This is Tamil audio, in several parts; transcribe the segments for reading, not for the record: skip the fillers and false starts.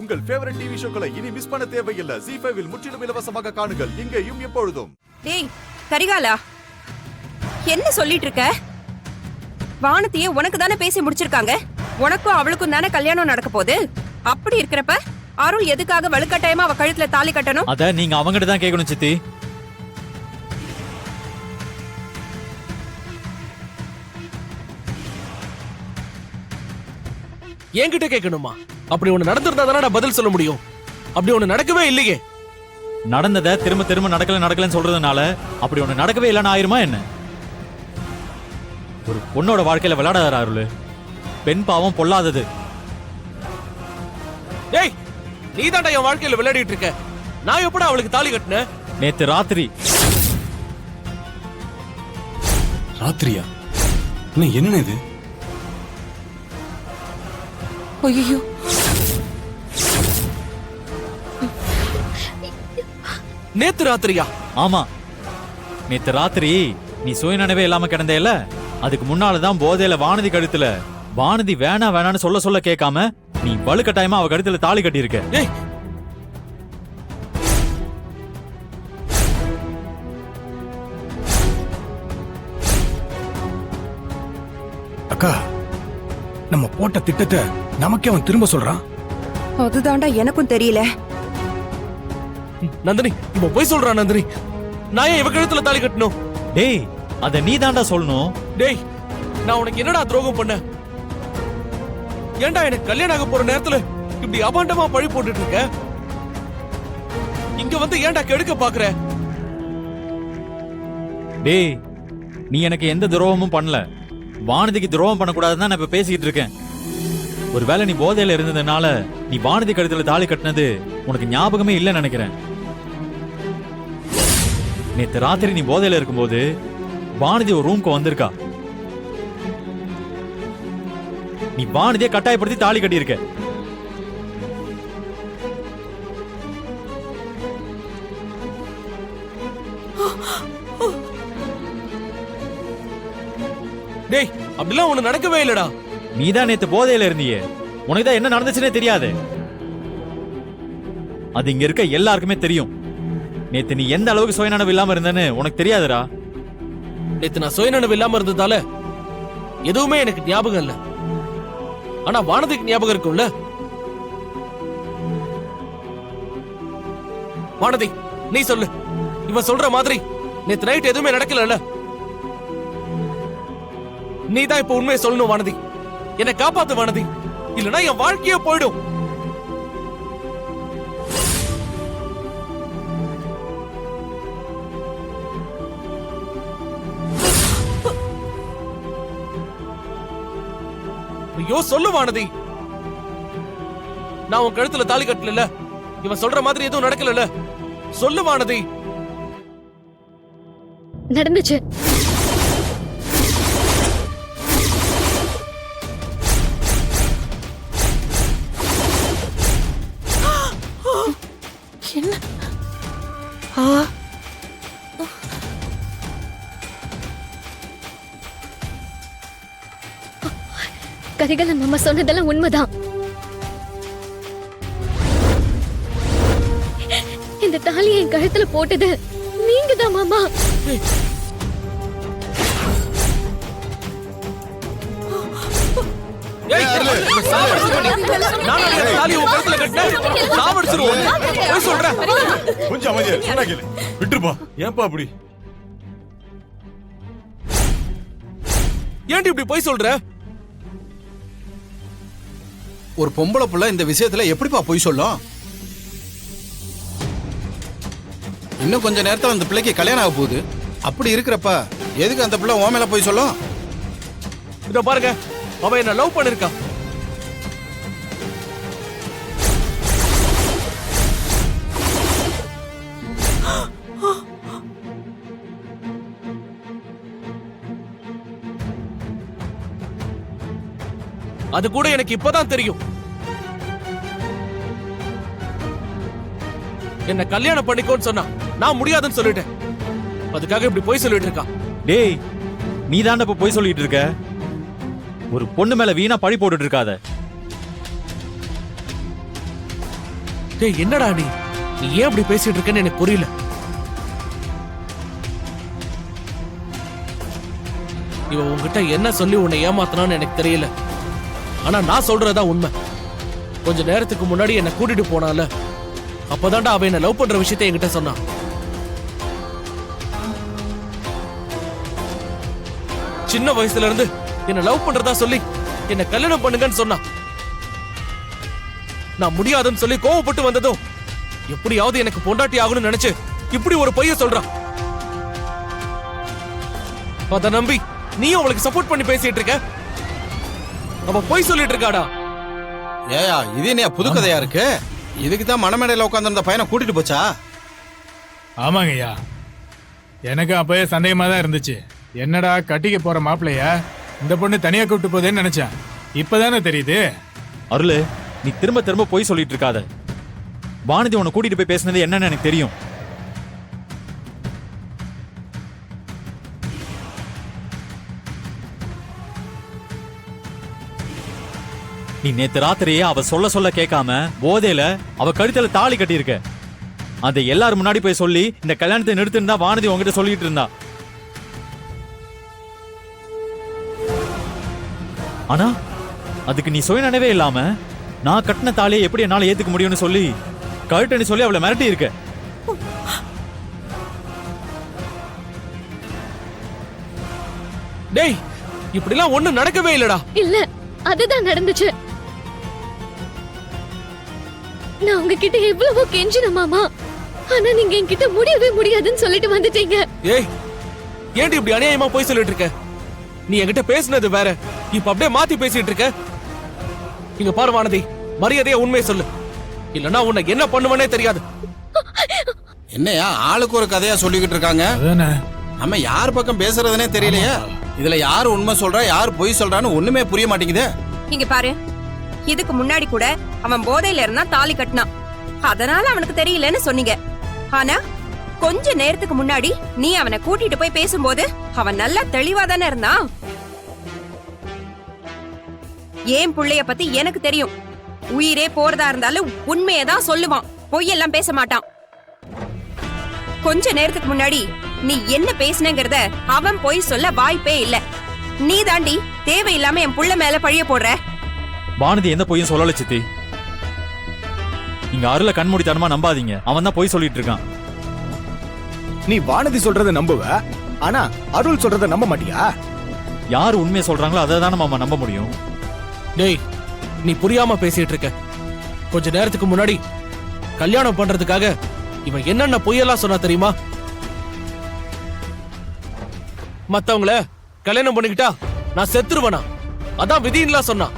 உங்கள் ஃபேவரட் டிவி ஷோக்களை இனி மிஸ் பண்ண தேவையில்லை. ZEE5 இல் முற்றிலும் இலவசமாக காணுங்கள். இங்கேயும் எப்பொழுதும். டேய் கரிகாலா, என்ன சொல்லிட்டு இருக்க? வானத்திய உனக்கு தானே பேசி முடிச்சிருக்காங்க. உனக்கும் அவளுக்கும் தானே கல்யாணம் நடக்க போகுது. அப்படி இருக்கிறப்ப அருள் எதுக்காக வலுக்கட்டாயமா அவ கழுத்துல தாலி கட்டணும்? அத நீங்க அவங்கிட்ட தான் கேட்கணும் சித்தி. என்கிட்ட கேட்கணுமா? அப்படி ஒண்ணு நடந்திருந்தா தானே பதில் சொல்ல முடியும். அப்படி ஒண்ணு நடக்கவே இல்லையே. நடந்ததை திரும்ப திரும்ப நடக்கலன்னு சொல்றதுனால அப்படி ஒண்ணு நடக்கவே இல்லைன்னு ஆயிருமா என்ன? ஒரு பொண்ணோட வாழ்க்கையில விளையாடாத அருள். பெண் பாவம் பொல்லாதது. டேய், நீ தான்டா என் வாழ்க்கையில விளையாடிட்டு இருக்க. நான் எப்படா அவளுக்கு தாலி கட்டினேன்? நேத்து ராத்திரி. ராத்திரியா? என்ன இது? ஐயோ, நேத்து ராத்திரியா? ஆமா, நேத்து ராத்திரி நீ சுயநினைவே இல்லாம கிடந்தேல. அதுக்கு முன்னாலதான் போதையில வானதி கழுத்துல வானதி வேணான்னு சொல்ல கேட்காம நீ வலுக்கட்டாயமா அவ கழுத்துல தாலி கட்டி இருக்க. ஏய், அக்கா, நம்ம போட்ட திட்டத்தை நமக்கே அவன் திரும்ப சொல்றான். அதுதான்டா எனக்கும் தெரியல. நந்தினி, இவன் போய் சொல்றான். நந்தினி, நான் ஏன் இவ கழுத்துல தாலி கட்டணும்? டேய், அத நீ தாண்டா சொல்லணும். டேய், நான் உனக்கு என்னடா துரோகம் பண்ண? ஏன்டா எனக்கு கல்யாணம் ஆக போற நேரத்துல இப்படி அபாண்டமா பழி போட்டுட்டு இருக்க? இங்க வந்து ஏன்டா கெடுக்க பாக்குற? டேய், நீ எனக்கு எந்த துரோகமும் பண்ணல. வானதிக்கு துரோகம் பண்ணக்கூடாதுன்னு நான் இப்ப பேசிக்கிட்டு இருக்கேன். ஒருவேளை நீ போதையில இருந்ததுனால நீ வானதி கழுத்துல தாலி கட்டினது உனக்கு ஞாபகமே இல்லைன்னு நினைக்கிறேன். நேத்து ராத்திரி நீ போதையில இருக்கும்போது வானதி ஒரு ரூம்க்கு வந்திருக்கா. நீ வானதியை கட்டாயப்படுத்தி தாலி கட்டி இருக்க. டேய், அப்படிலாம் ஒண்ணு நடக்கவே இல்லடா. நீதான் நேத்து போதையில இருந்தியே. உனக்குதான் என்ன நடந்துச்சுன்னே தெரியாது. அது இங்க இருக்க எல்லாருக்குமே தெரியும். நேத்து நீ எந்த அளவுக்கு சுயநனவு இல்லாம இருந்தன்னு உனக்கு தெரியாதுடா. நேத்து நான் சுயநனவு இல்லாம இருந்ததால எதுவுமே எனக்கு ஞாபகம் இல்ல. ஆனா வானதிக்கு ஞாபகம் இருக்கும்ல. வானதி, நீ சொல்லு. இவன் சொல்ற மாதிரி நேத்து நைட் எதுவுமே நடக்கல. நீ தான் இப்ப உண்மையை சொல்லணும் வானதி. என்னை காப்பாத்து வானதி, இல்லனா என் வாழ்க்கையே போயிடும். ஐயோ, சொல்லு வானதி. நான் உன் கழுத்துல தாலி கட்டல. இவன் சொல்ற மாதிரி எதுவும் நடக்கல. சொல்லு வானதி. நடந்துச்சு. என்ன? கரிகாலன் மாமா சொன்னதெல்லாம் உண்மைதான். இந்த தாலியை என் கழுத்துல போட்டது நீங்க தான் மாமா. ஏன்டி இப்படி போய் சொல்ற? ஒரு பொம்பளை புள்ள இந்த விஷயத்துல எப்படிப்பா போய் சொல்லும்? இன்னும் கொஞ்ச நேரத்துல அந்த பிள்ளைக்கு கல்யாணம் ஆக போகுது. அப்படி இருக்கிறப்ப எதுக்கு அந்த பிள்ளை உன் மேல போய் சொல்லும்? இத பாருங்க, அவ என்ன லவ் பண்ணிருக்கா. அது கூட எனக்கு இப்பதான் தெரியும். என்ன கல்யாணம் பண்ணிக்கோன்னு சொன்னா நான் முடியாதுன்னு சொல்லிட்டேன். அதுக்காக இப்படி போய் சொல்லிட்டு இருக்கா. டேய், நீ தாண்ட இப்ப போய் சொல்லிட்டு இருக்க. ஒரு பொண்ணு மேல வீணா பழி போட்டுட்டு இருக்காத. டேய் என்னடா நீ ஏன் அப்படி பேசிட்டு இருக்கேன்னு எனக்கு புரியல. இவ உன்கிட்ட என்ன சொல்லி உன்னை ஏமாத்தனான்னு எனக்கு தெரியல. ஆனா நான் சொல்றதா உண்மை. கொஞ்ச நேரத்துக்கு முன்னாடி என்ன கூட்டிட்டு போனால, அப்பதான்டா அவ என்ன லவ் பண்ற விஷயத்தை என்கிட்ட சொன்னான். சின்ன வயசுல இருந்து என்ன லவ் பண்றதா சொல்லி என்ன கல்யாணம் பண்ணுங்கன்னு சொன்னான். நான் முடியாதுன்னு சொல்லி கோவப்பட்டு வந்ததும் எப்படியாவது எனக்கு பொண்டாட்டி ஆகணும்னு நினைச்சு இப்படி ஒரு பொய்ய சொல்றான். அத நம்பி நீயும் அவளுக்கு சப்போர்ட் பண்ணி பேசிட்டு இருக்க. அவ பொய் சொல்லிட்டு இருக்காடா. ஏயா இது என்ன புது கதையா இருக்கு? இதுக்கு தான் மணமேடையில உட்காந்துருந்த பையனை கூட்டிட்டு போச்சா? ஆமாங்க ஐயா, எனக்கு அப்பவே சந்தேகமா தான் இருந்துச்சு. என்னடா கட்டிக்க போற மாப்பிள்ளைய இந்த பொண்ணு தனியா கூப்பிட்டு போதேன்னு நினைச்சேன். இப்பதானே தெரியுது. அருள், நீ திரும்ப திரும்ப போய் சொல்லிட்டு இருக்காத. வானதி உன்னை கூட்டிட்டு போய் பேசினது என்னன்னு எனக்கு தெரியும். நீ நேத்து ராத்திரியே அவ சொல்ல சொல்ல கேட்காம போதையில அவ கழுத்துல தாலி கட்டி இருக்க. அதை எல்லாரும் முன்னாடி போய் சொல்லி இந்த கல்யாணத்தை நிறுத்திருந்தா வானதி உங்ககிட்ட சொல்லிட்டு இருந்தா. ஆனா அதுக்கு நீ சுய நினைவே இல்லாம நான் கட்டின தாலியை எப்படி என்னால ஏத்துக்க முடியும்னு சொல்லி கழுட்டன்னு சொல்லி அவளை மிரட்டி இருக்க. டேய் இப்படிலாம் ஒண்ணும் நடக்கவே இல்லடா. இல்ல, அதுதான் நடந்துச்சு. நான் உங்ககிட்ட எவ்வளவோ கெஞ்சின மாமா, ஆனா நீங்க என்கிட்ட முடியவே முடியாதுன்னு சொல்லிட்டு வந்துட்டீங்க. ஏய் ஏன்டி இப்படி அநியாயமா போய் சொல்லிட்டு இருக்க? நீ என்கிட்ட பேசுனது வேற, இப்ப அப்படியே மாத்தி பேசிட்டு இருக்க. இங்க பாரு வானதி, மரியாதையா உண்மையை சொல்லு, இல்லனா உன்னை என்ன பண்ணுவனே தெரியாது. என்னையா ஆளுக்கு ஒரு கதையா சொல்லிக்கிட்டு இருக்காங்க? அதானே நம்ம யார் பக்கம் பேசுறதுனே தெரியலையே. இதுல யார் உண்மை சொல்றா யார் பொய் சொல்றான்னு ஒண்ணுமே புரிய மாட்டேங்குதே. இங்க பாரு, இதுக்கு முன்னாடி கூட அவன் போதையில இருந்தா தாலி கட்டினான், அதனால அவனுக்கு தெரியலன்னு சொன்னீங்க. ஆனா கொஞ்ச நேரத்துக்கு முன்னாடி நீ அவனை கூட்டிட்டு போய் பேசும்போது அவன் நல்லா தெளிவா தானே இருந்தான். ஏன் புள்ளைய பத்தி எனக்கு தெரியும். உயிரே போறதா இருந்தாலும் உண்மையதான் சொல்லுவான், பொய்யெல்லாம் பேச மாட்டான். கொஞ்ச நேரத்துக்கு முன்னாடி நீ என்ன பேசுனங்கறத அவன் பொய் சொல்ல வாய்ப்பே இல்ல. நீ தாண்டி தேவையில்லாம என் புள்ள மேல பழிய போடுற. வானதி எந்த பொய்யும் சொல்லல சித்தி. இங்க அருளை கண்மூடித்தனமா நம்பாதீங்க, அவன் தான் பொய் சொல்லிட்டு இருக்கான். நீ வானதி சொல்றத நம்புவ, ஆனா அருள் சொல்றத நம்ப மாட்டியா? யார் உண்மையை சொல்றாங்களோ அதை தானே மாமா நம்ப முடியும். டேய் நீ புரியாம பேசிட்டு இருக்க. கொஞ்ச நேரத்துக்கு முன்னாடி கல்யாணம் பண்றதுக்காக இவன் என்னென்ன பொய்யெல்லாம் சொன்னா தெரியுமா? மத்தவங்கள கல்யாணம் பண்ணிக்கிட்டா நான் செத்துருவனா, அதான் விதின்லாம் சொன்னான்.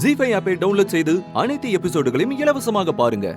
ஜீ5 ஆப்பை டவுன்லோட் செய்து அனைத்து எபிசோடுகளையும் இலவசமாக பாருங்க.